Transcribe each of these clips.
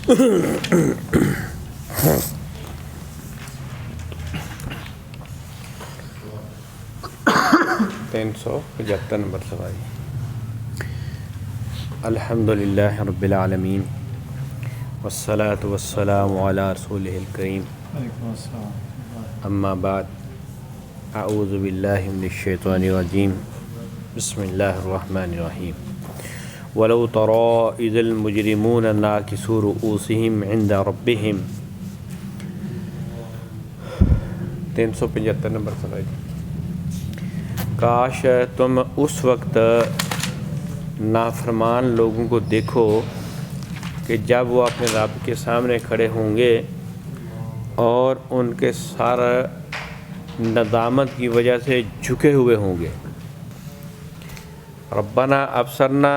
375 number سوال۔ الحمدللہ رب العالمین والصلاة والسلام علی رسولہ الکریم، اما بعد، اعوذ باللہ من الشیطان الرجیم، بسم اللہ الرحمن الرحیم۔ وَلَوْ تَرَىٰ إِذِ الْمُجْرِمُونَ نَاكِسُو رُءُوسِهِمْ عِنْدَ رَبِّهِمْ۔ 375 نمبر سوال۔ کاش تم اس وقت نافرمان لوگوں کو دیکھو کہ جب وہ اپنے رب کے سامنے کھڑے ہوں گے اور ان کے سارا ندامت کی وجہ سے جھکے ہوئے ہوں گے۔ ربنا ابصرنا،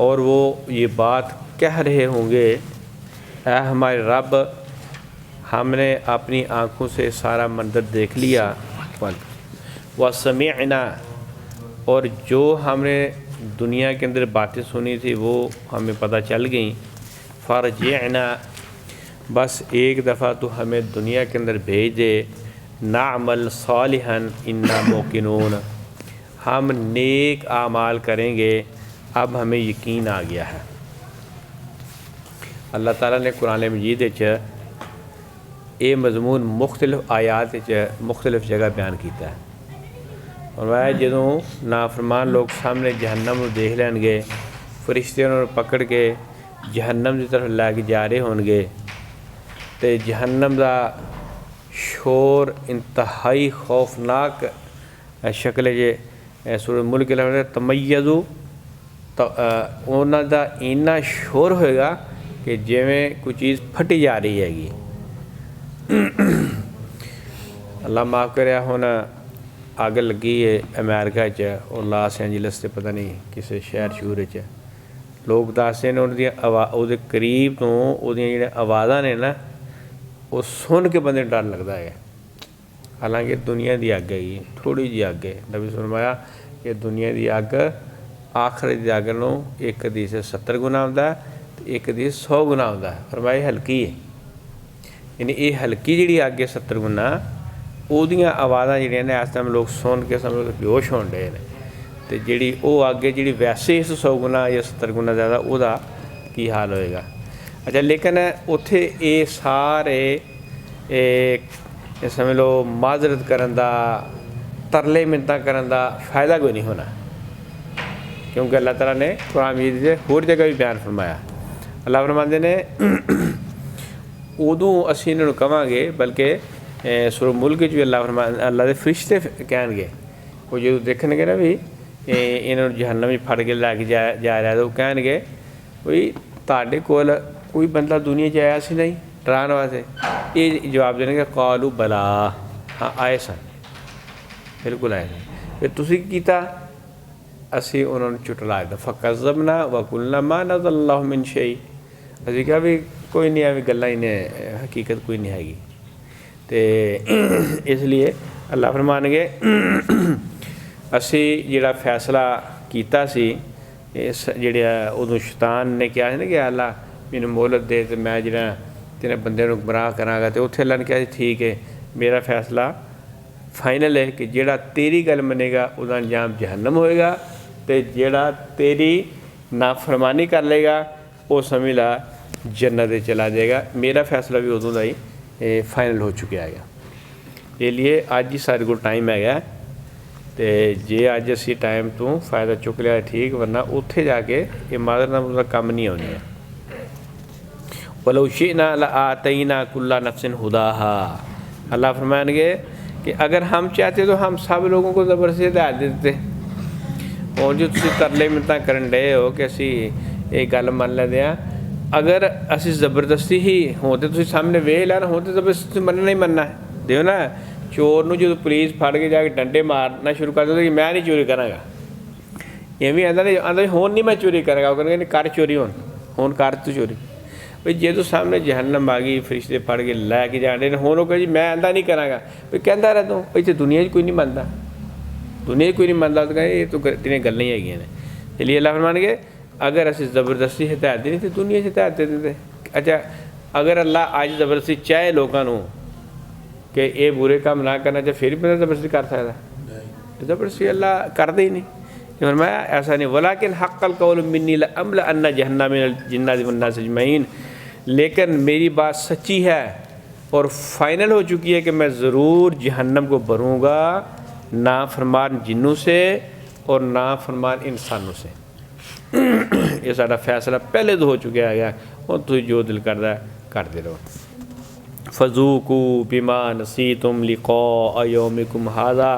اور وہ یہ بات کہہ رہے ہوں گے، اے ہمارے رب، ہم نے اپنی آنکھوں سے سارا منظر دیکھ لیا، وَسَمِعْنَا، اور جو ہم نے دنیا کے اندر باتیں سنی تھی وہ ہمیں پتہ چل گئیں، فَرْجِعْنَا، بس ایک دفعہ تو ہمیں دنیا کے اندر بھیج دے، نَعْمَلْ صَالِحًا اِنَّا مُوقِنُونَ، ہم نیک اعمال کریں گے، اب ہمیں یقین آ گیا ہے۔ اللہ تعالیٰ نے قرآن مجید یہ مضمون مختلف آیات مختلف جگہ بیان کیتا ہے۔ فرمایا جدوں نافرمان لوگ سامنے جہنم کو دیکھ لین گے، فرشتے انہوں نے پکڑ کے جہنم کی طرف لے کے جا رہے ہون گے، تے جہنم دا شور انتہائی خوفناک شکل سورۃ ملک تمیزو، انہاں دا اینا شور ہوئے گا کہ جویں کوئی چیز پھٹی جا رہی ہے گی۔ اللہ معاف کرے، ہن اگ لگی ہے امریکہ اور لاس اینجلس سے پتہ نہیں کسی شہر شہور لوگ دستے ہیں وہ قریب تو وہ جڑے آوازاں نے نا وہ سن کے بندے ڈر لگتا ہے۔ حالانکہ دنیا دی اگ ہے، تھوڑی جی اگ ہے۔ نبی فرمایا کہ دنیا دی اگ آخرت دی اگ نوں ایک حدیث 70 گنا ہوتا ہے، ایک حدیث 100 گنا ہوتا ہے۔ فرمایا ہلکی ہے، یعنی یہ ہلکی جڑی اگ ہے 70 گنا، وہدیاں آوازاں جڑیاں نے اس ٹائم لوگ سن کے سمجھ کے بیہوش ہون ڈے نے، تے جڑی وہ اگ ہے جڑی ویسے 100 گنا یا 70 گنا زیادہ، وہ دا کی حال ہوئے گا۔ اچھا، لیکن اتھے یہ سارے سمجھ لو معذرت کرن دا، ترلے منتاں کرن دا فائدہ کوئی نہیں ہونا، کیونکہ اللہ تعالیٰ نے قرآن مجید سے ہور جگہ بھی بیان فرمایا۔ اللہ فرماندے نے ادوں اسی انہوں کہاں گے، بلکہ سورۃ ملک بھی اللہ فرماندے، اللہ دے فرشتے کہن گے، وہ جو دیکھن گے نا بھی انہوں جہنم پھڑ کے لے کے جا رہا ہے، تو وہ کہن گے بھئی تہاڈے کول کوئی بندہ دنیا چ آیا سی نہیں ڈران واسطے؟ یہ جواب دیں گے قالوا بلا، ہاں آئے سن، بالکل آئے سن۔ پھر تسی کی کیتا؟ اسی انہوں نے چٹلا دیا، فکذبنا وقلنا ما نزل اللہ من شیء، اسی کہا بھی کوئی نہیں ہے، گلاں انہیں حقیقت کوئی نہیں ہے گی۔ تے اس لیے اللہ فرمان گے اسی جڑا فیصلہ کیتا سی، جڑا ادوں شیطان نے کیا نا کہ اللہ مینوں مہلت دے تے میں جڑا تیرے بندے نوں گمراہ کراں گا، تے اوتھے اللہ نے کہا ٹھیک ہے، میرا فیصلہ فائنل ہے کہ جڑا تیری گل منے گا وہ انجام جہنم ہوئے گا، تے جڑا تیری نافرمانی کر لے گا وہ سمجھ لا جنت چلا جائے گا۔ میرا فیصلہ بھی ادوں دا ہی فائنل ہو چکا ہے گا۔ یہ لیے اج ہی سارے کو ٹائم ہے گا، تے جے اج اسی ٹائم تو فائدہ چک لیا ٹھیک، ورنہ اتھے جا کے یہ مادر کم نہیں ہونی ہے۔ وَلَوْ شِئْنَا لَآتَيْنَا كُلَّ نَفْسٍ هُدَاهَا، اللہ فرمائیں گے کہ اگر ہم چاہتے تو ہم سب لوگوں کو زبردستی ہدایت دے دیتے۔ اور جو تسی ترلے منتاں کرن ڈے ہو کہ اسی یہ گل من لیندے ہاں، اگر اسی زبردستی ہی ہوتے تسی سامنے ویکھ لینا ہوتے، زبردستی مننا نہیں مننا ہے۔ دیکھو نا چور نو جو پولیس پھڑ کے جا کے ڈنڈے مارنا شروع کر دے کہ میں نہیں چوری کراں گا، یہ بھی آدھا ہون نہیں میں چوری کرے گا، وہ کہنے کر چوری ہون کر تو چوری۔ بھئی جے تو سامنے جہنم آ گئی، فرشتے پھڑ کے لے کے جانے ہون، وہ کہ جی میں آدھا نہیں کراں گا، بھئی کہندا رہتا ہوں بھئی دنیا کوئی نہیں منتا، دنیا کوئی نہیں منتا، تو کہیں یہ تو تیریں گل نہیں ہے۔ اس لیے اللہ فرمان گے اگر اسی زبردستی ہدایت دینی تو دنیا سے ہدایت دے دیتے، اچھا اگر اللہ آج زبردستی چاہے لوگوں کو کہ یہ برے کام نہ کرنا چاہے پھر بھی بندہ زبردستی کر سکتا ہے؟ زبردستی اللہ کرتا ہی نہیں. فرمایا ایسا نہیں. ولیکن حق القول منی لأملأن جہنم من الجنۃ والناس اجمعین، لیکن میری بات سچی ہے اور فائنل ہو چکی ہے کہ میں ضرور جہنم کو بھروں گا نافرمان جنوں سے اور نافرمان انسانوں سے. یہ سارا فیصلہ پہلے تو ہو چکا ہے، اور تھی جو دل کرتا ہے کرتے رہو. فذوقوا بما نسیتم لقاء یومکم ھذا،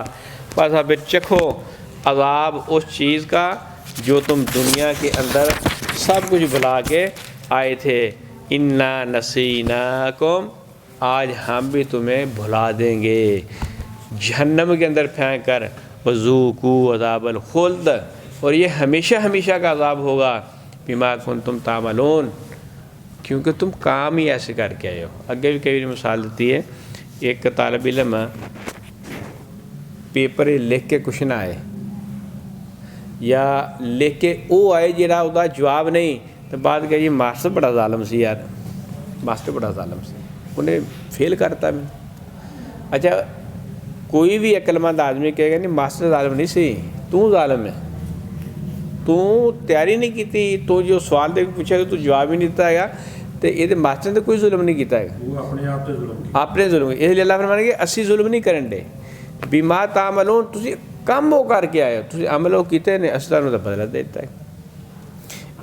بس اب چکھو عذاب اس چیز کا جو تم دنیا کے اندر سب کچھ بھلا کے آئے تھے. انا نسیناکم، آج ہم بھی تمہیں بھلا دیں گے جہنم کے اندر پھینک کر. وذوقوا عذاب الخلد، اور یہ ہمیشہ ہمیشہ کا عذاب ہوگا. بما کنتم تعملون، کیونکہ تم کام ہی ایسے کر کے آئے ہو. آگے بھی کئی مثال دیتی ہے، ایک طالب علم پیپر لکھ کے کچھ نہ آئے یا لکھ کے وہ آئے جہاں وہ جواب نہیں تو بعد کہ یہ ماسٹر بڑا ظالم سی یار، ماسٹر بڑا ظالم سی، انہیں فیل کرتا میں. اچھا کوئی بھی عقل مند آدمی کہے گا نہیں ماسٹر ظالم نہیں سی، تو ظالم ہے، تو تیاری نہیں کی تھی، تو جو سوال دے کے پوچھے گا تو جواب ہی نہیں دیتا ہے، تو یہ ماسٹر نے کوئی ظلم نہیں کیتا ہے، آپ نے ظلم کیا. اس لیے اللہ فرمانے کہ اسی ظلم نہیں کرن دے. بما تعملون، تسی کم ہو کر کے آئے، تسی عمل ہو کیتے نے اصلا نو بدلہ دیتا ہے.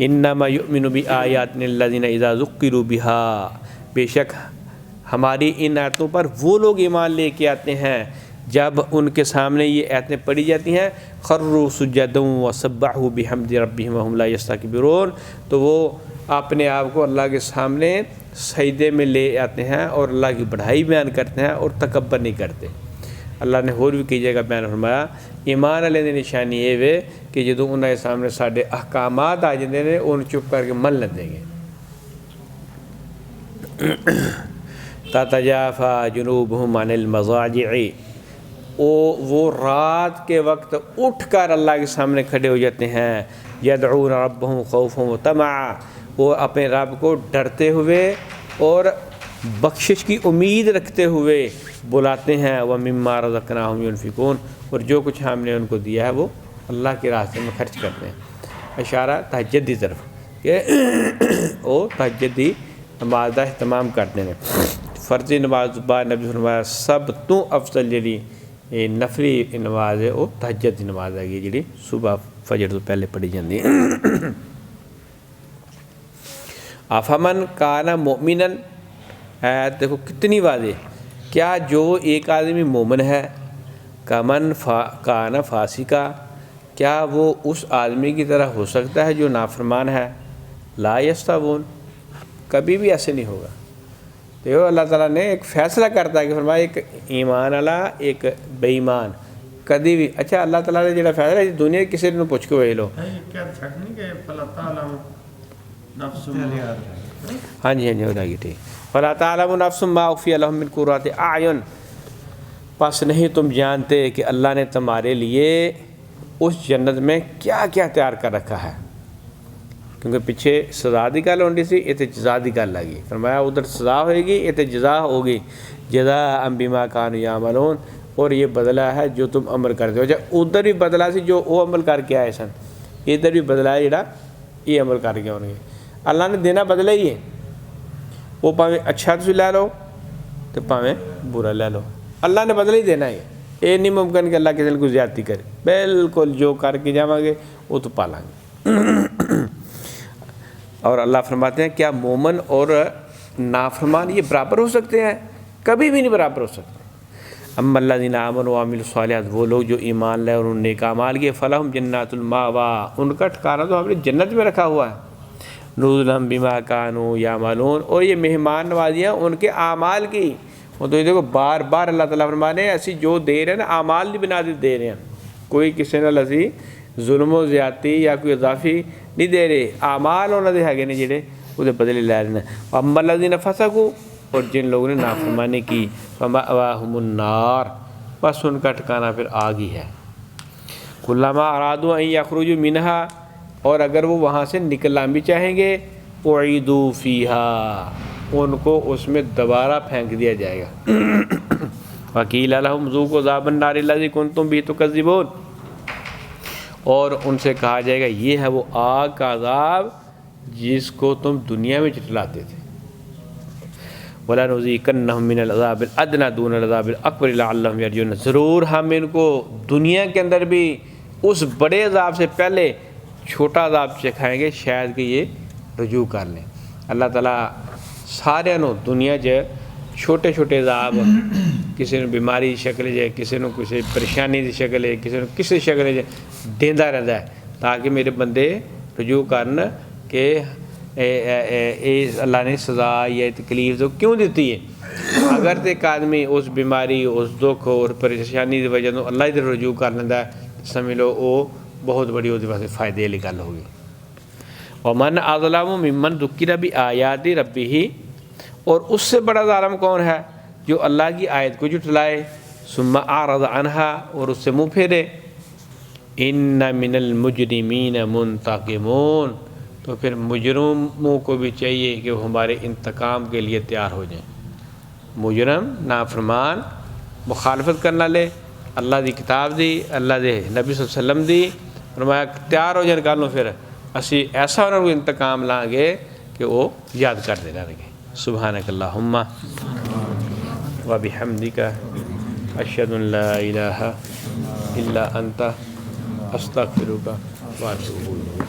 انما یؤمن بآیاتنا الذین اذا ذکروا بها، بے شک ہماری ان آیتوں پر وہ لوگ ایمان لے کے آتے ہیں جب ان کے سامنے یہ آیتیں پڑھی جاتی ہیں. خروا سجدا وسبحوا بحمد ربهم وهم لا یستکبرون، تو وہ اپنے آپ کو اللہ کے سامنے سجدے میں لے آتے ہیں اور اللہ کی بڑائی بیان کرتے ہیں اور تکبر نہیں کرتے. اللہ نے اور بھی کئی جگہ بیان فرمایا ایمان والے دی نشانی یہ وے کہ جدوں انہاں دے سامنے ساڈے احکامات آ جاندے نے ان چپ کر کے من لیں گے. تتجافى جنوبهم عن المضاجع، وہ رات کے وقت اٹھ کر اللہ کے سامنے کھڑے ہو جاتے ہیں. یدعون ربهم خوفا وطمعا، وہ اپنے رب کو ڈرتے ہوئے اور بخشش کی امید رکھتے ہوئے بلاتے ہیں. وَمِمَّا رَزَقْنَاهُمْ يُنْفِقُونَ، اور جو کچھ ہم نے ان کو دیا ہے وہ اللہ کے راستے میں خرچ کرتے ہیں. اشارہ تہجد کی طرف کہ وہ تہجد نماز کا اہتمام کرتے ہیں. فرضی نماز بعد نبی فرمایا سب تو افضل جڑی نفلی نماز ہے وہ تہجد کی نماز ہے جڑی صبح فجر تو پہلے پڑھی جاتی ہے. افمن کان مؤمنا، دیکھو کتنی واضح، کیا جو ایک آدمی مومن ہے کمن کان فاسقا، کیا وہ اس آدمی کی طرح ہو سکتا ہے جو نافرمان ہے؟ لا یستوون، کبھی بھی ایسے نہیں ہوگا. تو اللہ تعالیٰ نے ایک فیصلہ کرتا ہے کہ فرمایا ایک ایمان والا ایک بے ایمان کدی بھی. اچھا اللہ تعالیٰ نے جڑا فیصلہ ہے دنیا کسی نے پوچھ کے وہی لو. ہاں جی ہو جائے گی ٹھیک. فلا تعلم نفس ما اخفی لهم من قرۃ اعین، پس نہیں تم جانتے کہ اللہ نے تمہارے لیے اس جنت میں کیا کیا تیار کر رکھا ہے. کیونکہ پیچھے سزا دی گل ہونی سی، اتنے جزا دی گل لگی. فرمایا ادھر سزا ہوئے گی، اتنے جزا ہوگی. جزاء بما کانوا یعملون، اور یہ بدلہ ہے جو تم عمل کرتے ہو. جب ادھر بھی بدلہ سی جو وہ عمل کر کے آئے سن، ادھر بھی بدلہ ہے جڑا یہ عمل کر کے آنے گے. اللہ نے دینا بدلہ ہی ہے، وہ پاویں اچھا تسی لے لو تو پاویں برا لے لو، اللہ نے بدلہ ہی دینا ہے. یہ نہیں ممکن کہ اللہ کسی نے کوئی زیادتی کرے. بالکل جو کر کے جاواں گے وہ تو پالیں گے. اور اللہ فرماتے ہیں کیا مومن اور نافرمان یہ برابر ہو سکتے ہیں؟ کبھی بھی نہیں برابر ہو سکتے. اما الذین آمنوا وعملوا الصالحات، وہ لوگ جو ایمان لائے اور انہوں نے نیک اعمال کیے، فلہم جنات المأویٰ، ان کا ٹھکانہ تو ہم نے جنت میں رکھا ہوا ہے. نزلا بما کانوا یعملون، اور یہ مہمان نوازیاں ان کے اعمال کی. وہ تو یہ دیکھو بار بار اللہ تعالیٰ فرمانے ہیں ایسی جو دے رہے ہیں نا اعمال کی بنا دے رہے ہیں. کوئی کسی نال اسی ظلم و زیادتی یا کوئی اضافی نہیں دے رہے، اعمال انہوں نے ہے نے جڑے وہ بدلے لے رہے ہیں. اما الذین فسقوا، اور جن لوگوں نے نافرمانی کی، فمأواہم النار، بس ان کا ٹھکانہ پھر آگ ہی ہے. کلما ارادوا ان یخرجوا منہا، اور اگر وہ وہاں سے نکلنا بھی چاہیں گے اعیدوا فیہا، ان کو اس میں دوبارہ پھینک دیا جائے گا۔ وقیل لہم ذوقوا عذاب النار الذی کنتم بہ تکذبون، اور ان سے کہا جائے گا یہ ہے وہ آگ کا عذاب جس کو تم دنیا میں جھٹلاتے تھے۔ وَلَنُذِيقَنَّهُم مِّنَ الْعَذَابِ الْأَدْنَىٰ دُونَ الْعَذَابِ الْأَكْبَرِ لَعَلَّهُمْ يَرْجِعُونَ، ضرور ہم ان کو دنیا کے اندر بھی اس بڑے عذاب سے پہلے چھوٹا عذاب چکھائیں گے، شاید کہ یہ رجوع کر لیں۔ اللہ تعالیٰ سارے نو دنیا چھوٹے چھوٹے عذاب، کسی نے بیماری دی شکل ہے، کسی نے کسی پریشانی دی شکل ہے، کسی نے کسی شکل ہے دیندا رہتا ہے، تاکہ میرے بندے رجوع کرن کہ اللہ نے سزا یا تکلیف تو کیوں دیتی ہے۔ اگر تو ایک آدمی اس بیماری، اس دکھ اور پریشانی کی وجہ تو اللہ کی طرف رجوع کر لینا ہے، سمجھ لو وہ بہت بڑی وہ واسطے فائدے والی گل ہوگی۔ ومن اظلم ممن ذکر بآیات ربہ، اور اس سے بڑا ظالم کون ہے جو اللہ کی آیت کو جھٹلائے، ثم اعرض عنہا، اور اس سے منہ پھیرے۔ ان من المجرمین منتقمون، تو پھر مجرموں کو بھی چاہیے کہ وہ ہمارے انتقام کے لیے تیار ہو جائیں۔ مجرم نافرمان مخالفت کرنا لے اللہ دی کتاب دی، اللہ دے نبی صلی اللہ علیہ وسلم دی، فرمایا تیار ہو جائیں کل پھر اسی ایسا انہوں کو انتقام لائیں گے کہ وہ یاد کرتے رہیں گے۔ سبحانک اللہم و بحمدک اشہد ان لا الہ الا انت استغفرک و اتوب الیک۔